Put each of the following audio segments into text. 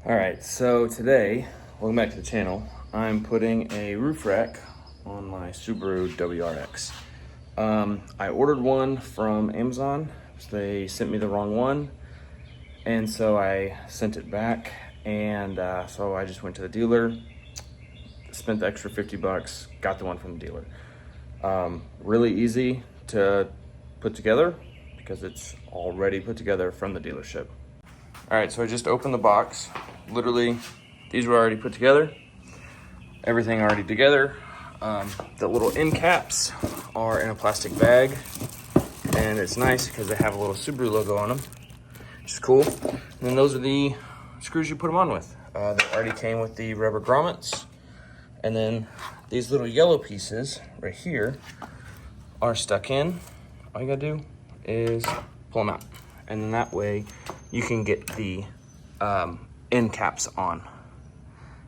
All right, so today, welcome back to the channel. I'm putting a roof rack on my Subaru WRX. I ordered one from Amazon. They sent me the wrong one, and so I sent it back. And so I just went to the dealer, spent the extra 50 bucks, got the one from the dealer. Really easy to put together because it's already put together from the dealership. All right, so I just opened the box. Literally, these were already put together. Everything already together. The little end caps are in a plastic bag, and it's nice because they have a little Subaru logo on them, which is cool. And then those are the screws you put them on with. They already came with the rubber grommets. And then these little yellow pieces right here are stuck in. All you gotta do is pull them out. And then that way you can get the end caps on.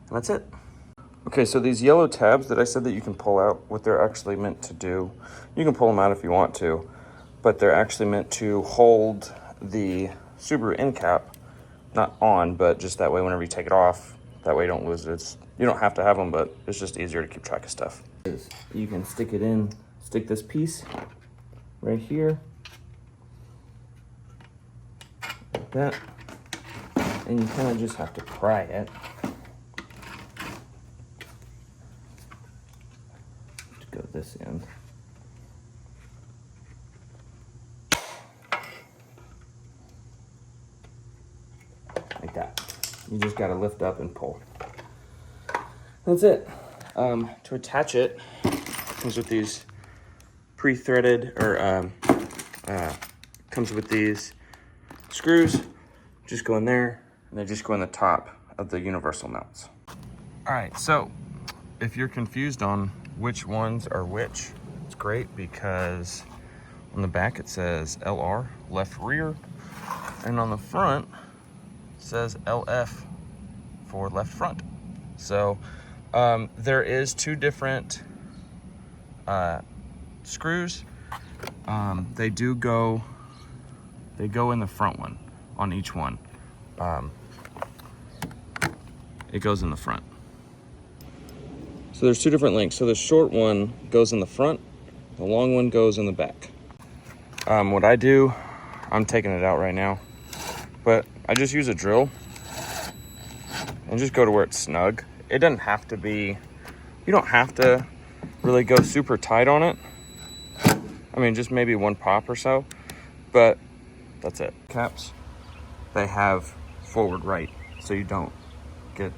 And that's it. Okay, so these yellow tabs that I said that you can pull out, what they're actually meant to do, you can pull them out if you want to, but they're actually meant to hold the Subaru end cap, not on, but just that way whenever you take it off, that way you don't lose it. You don't have to have them, but it's just easier to keep track of stuff. You can stick this piece right here, like that, and you kind of just have to pry it. To go this end. Like that. You just got to lift up and pull. That's it. To attach it, comes with these pre-threaded, or comes with these screws. Just go in there, and they just go in the top of the universal mounts. All right, so if you're confused on which ones are which, it's great because on the back it says LR, left rear, and on the front it says LF for left front. So there is two different screws. They go in the front one on each one. It goes in the front. So there's two different lengths. So the short one goes in the front, the long one goes in the back. What I do, I'm taking it out right now, but I just use a drill and just go to where it's snug. It doesn't have to be, you don't have to really go super tight on it. I mean, just maybe one pop or so, but that's it. Caps, they have forward right, so you don't get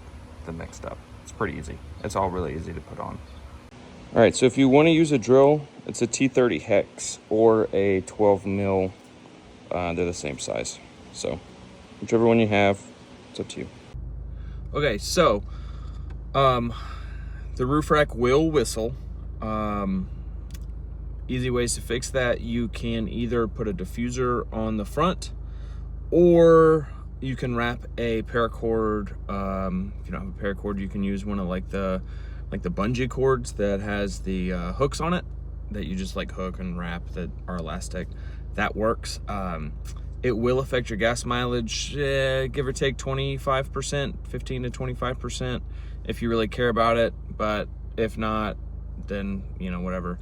them mixed up. It's pretty easy. It's all really easy to put on. All right, so if you want to use a drill, it's a T30 hex or a 12 mil. They're the same size. So whichever one you have, it's up to you. Okay, so the roof rack will whistle. Easy ways to fix that: you can either put a diffuser on the front, or you can wrap a paracord. If you don't have a paracord, you can use one of like the bungee cords that has the hooks on it that you just like hook and wrap that are elastic. That works. It will affect your gas mileage, give or take 25%, 15 to 25%, if you really care about it. But if not, then, you know, whatever.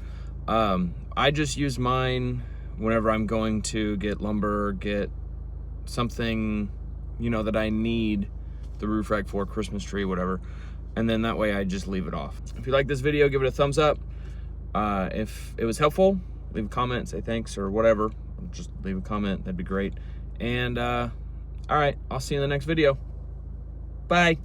I just use mine whenever I'm going to get lumber, get something, you know, that I need the roof rack for, Christmas tree, whatever. And then that way I just leave it off. If you like this video, give it a thumbs up. If it was helpful, leave a comment, say thanks or whatever. Just leave a comment, that'd be great. And all right, I'll see you in the next video. Bye.